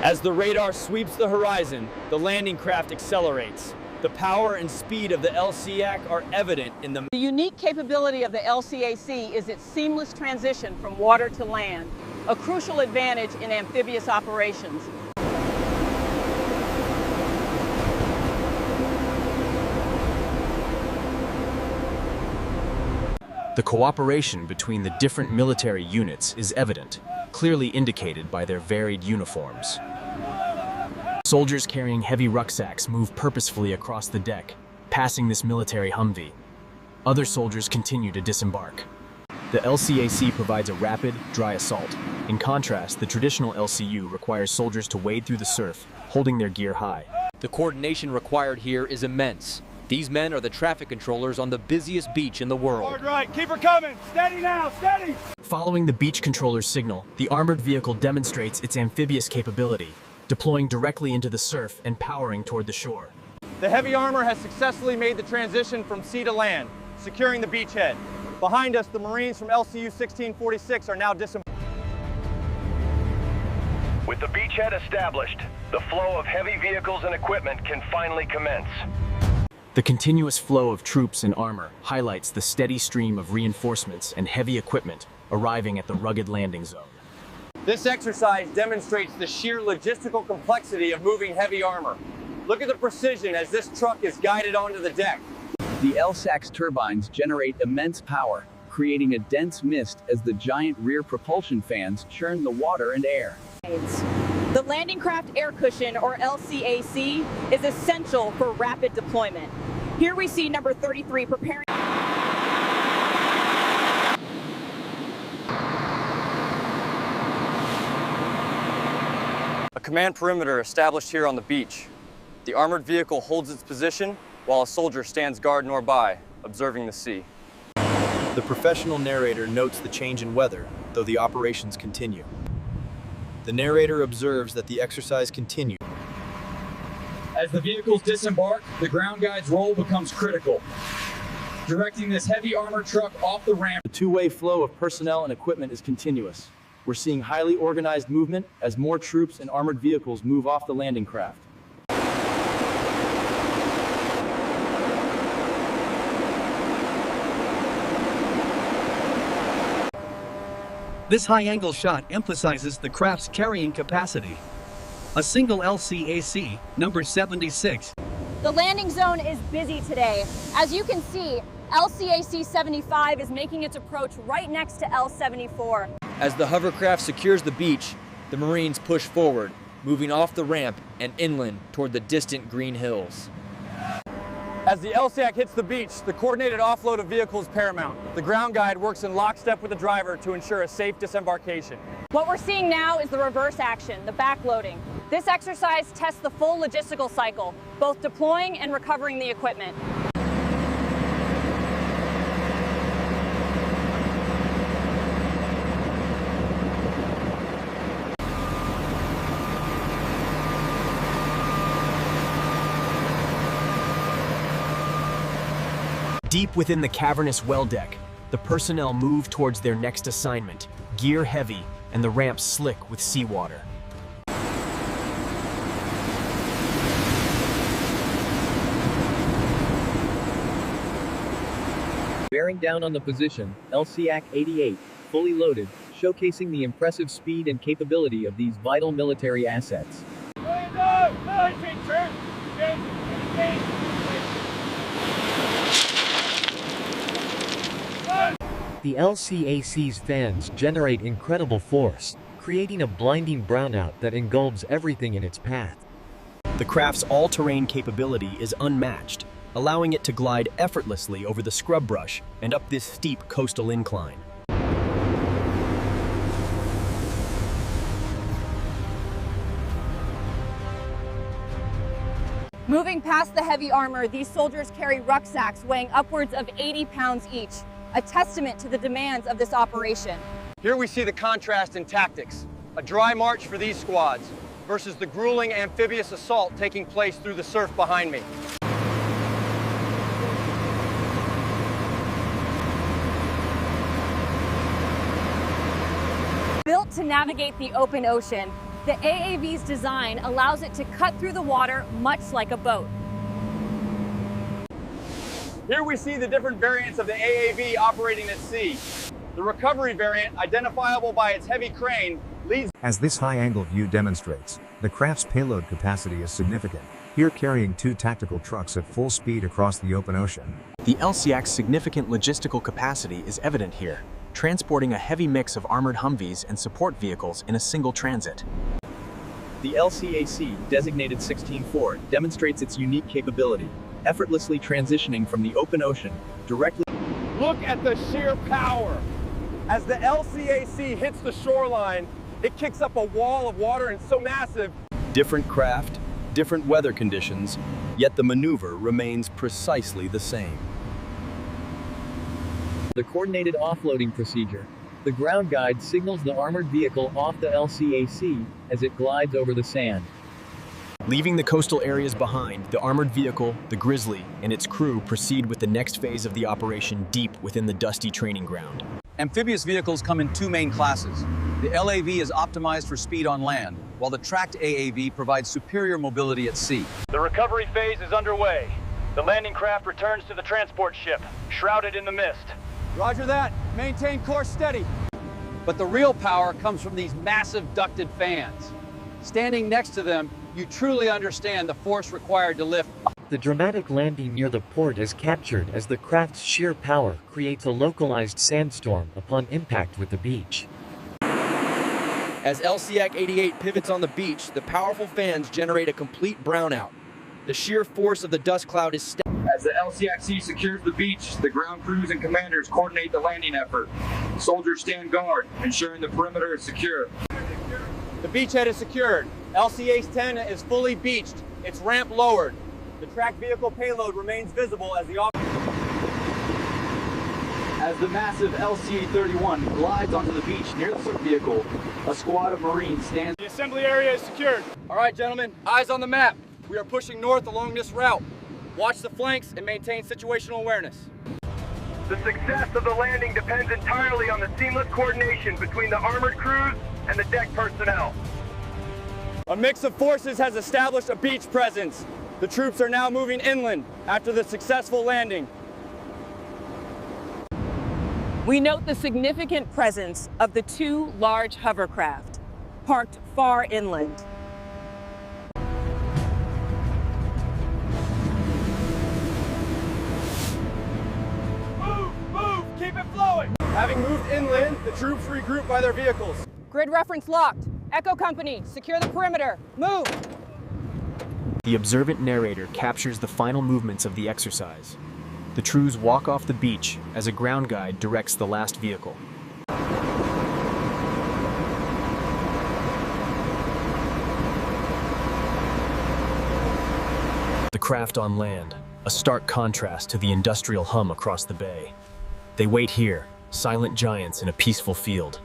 As the radar sweeps the horizon, the landing craft accelerates. The power and speed of the LCAC are evident in the... The unique capability of the LCAC is its seamless transition from water to land, a crucial advantage in amphibious operations. The cooperation between the different military units is evident, clearly indicated by their varied uniforms. Soldiers carrying heavy rucksacks move purposefully across the deck, passing this military Humvee. Other soldiers continue to disembark. The LCAC provides a rapid, dry assault. In contrast, the traditional LCU requires soldiers to wade through the surf, holding their gear high. The coordination required here is immense. These men are the traffic controllers on the busiest beach in the world. Hard right, keep her coming! Steady now, steady! Following the beach controller's signal, the armored vehicle demonstrates its amphibious capability, deploying directly into the surf and powering toward the shore. The heavy armor has successfully made the transition from sea to land, securing the beachhead. Behind us, the Marines from LCU 1646 are now disembarking. With the beachhead established, the flow of heavy vehicles and equipment can finally commence. The continuous flow of troops and armor highlights the steady stream of reinforcements and heavy equipment arriving at the rugged landing zone. This exercise demonstrates the sheer logistical complexity of moving heavy armor. Look at the precision as this truck is guided onto the deck. The LSAC's turbines generate immense power, creating a dense mist as the giant rear propulsion fans churn the water and air. The Landing Craft Air Cushion, or LCAC, is essential for rapid deployment. Here we see number 33 preparing. A command perimeter established here on the beach. The armored vehicle holds its position while a soldier stands guard nearby, observing the sea. The professional narrator notes the change in weather, though the operations continue. The narrator observes that the exercise continues. As the vehicles disembark, the ground guide's role becomes critical, directing this heavy armored truck off the ramp. The two-way flow of personnel and equipment is continuous. We're seeing highly organized movement as more troops and armored vehicles move off the landing craft. This high-angle shot emphasizes the craft's carrying capacity. A single LCAC, number 76. The landing zone is busy today. As you can see, LCAC 75 is making its approach right next to L74. As the hovercraft secures the beach, the Marines push forward, moving off the ramp and inland toward the distant green hills. As the LCAC hits the beach, the coordinated offload of vehicles is paramount. The ground guide works in lockstep with the driver to ensure a safe disembarkation. What we're seeing now is the reverse action, the backloading. This exercise tests the full logistical cycle, both deploying and recovering the equipment. Deep within the cavernous well deck, the personnel move towards their next assignment, gear heavy and the ramp slick with seawater. Bearing down on the position, LCAC 88, fully loaded, showcasing the impressive speed and capability of these vital military assets. The LCAC's fans generate incredible force, creating a blinding brownout that engulfs everything in its path. The craft's all-terrain capability is unmatched, allowing it to glide effortlessly over the scrub brush and up this steep coastal incline. Moving past the heavy armor, these soldiers carry rucksacks weighing upwards of 80 pounds each, a testament to the demands of this operation. Here we see the contrast in tactics. A dry march for these squads versus the grueling amphibious assault taking place through the surf behind me. Built to navigate the open ocean, The AAV's design allows it to cut through the water much like a boat. Here we see the different variants of the AAV operating at sea. The recovery variant, identifiable by its heavy crane, leads. As this high-angle view demonstrates, the craft's payload capacity is significant, here carrying 2 tactical trucks at full speed across the open ocean. The LCAC's significant logistical capacity is evident here, transporting a heavy mix of armored Humvees and support vehicles in a single transit. The LCAC, designated 16-4, demonstrates its unique capability, effortlessly transitioning from the open ocean directly. Look at the sheer power. As the LCAC hits the shoreline, it kicks up a wall of water and so massive. Different craft, different weather conditions, yet the maneuver remains precisely the same. The coordinated offloading procedure. The ground guide signals the armored vehicle off the LCAC as it glides over the sand. Leaving the coastal areas behind, the armored vehicle, the Grizzly, and its crew proceed with the next phase of the operation deep within the dusty training ground. Amphibious vehicles come in 2 main classes. The LAV is optimized for speed on land, while the tracked AAV provides superior mobility at sea. The recovery phase is underway. The landing craft returns to the transport ship, shrouded in the mist. Roger that. Maintain course steady. But the real power comes from these massive ducted fans. Standing next to them, you truly understand the force required to lift. The dramatic landing near the port is captured as the craft's sheer power creates a localized sandstorm upon impact with the beach. As LCAC 88 pivots on the beach, the powerful fans generate a complete brownout. The sheer force of the dust cloud is As the LCAC secures the beach, the ground crews and commanders coordinate the landing effort. Soldiers stand guard, ensuring the perimeter is secure. The beachhead is secured. LCA-10 is fully beached. Its ramp lowered. The tracked vehicle payload remains visible as the massive LCA-31 glides onto the beach near the support vehicle, a squad of Marines stands. The assembly area is secured. All right, gentlemen, eyes on the map. We are pushing north along this route. Watch the flanks and maintain situational awareness. The success of the landing depends entirely on the seamless coordination between the armored crews and the deck personnel. A mix of forces has established a beach presence. The troops are now moving inland after the successful landing. We note the significant presence of the 2 large hovercraft parked far inland. Move! Keep it flowing! Having moved inland, the troops regroup by their vehicles. Grid reference locked. Echo Company, secure the perimeter. Move! The observant narrator captures the final movements of the exercise. The crews walk off the beach as a ground guide directs the last vehicle. The craft on land, a stark contrast to the industrial hum across the bay. They wait here, silent giants in a peaceful field.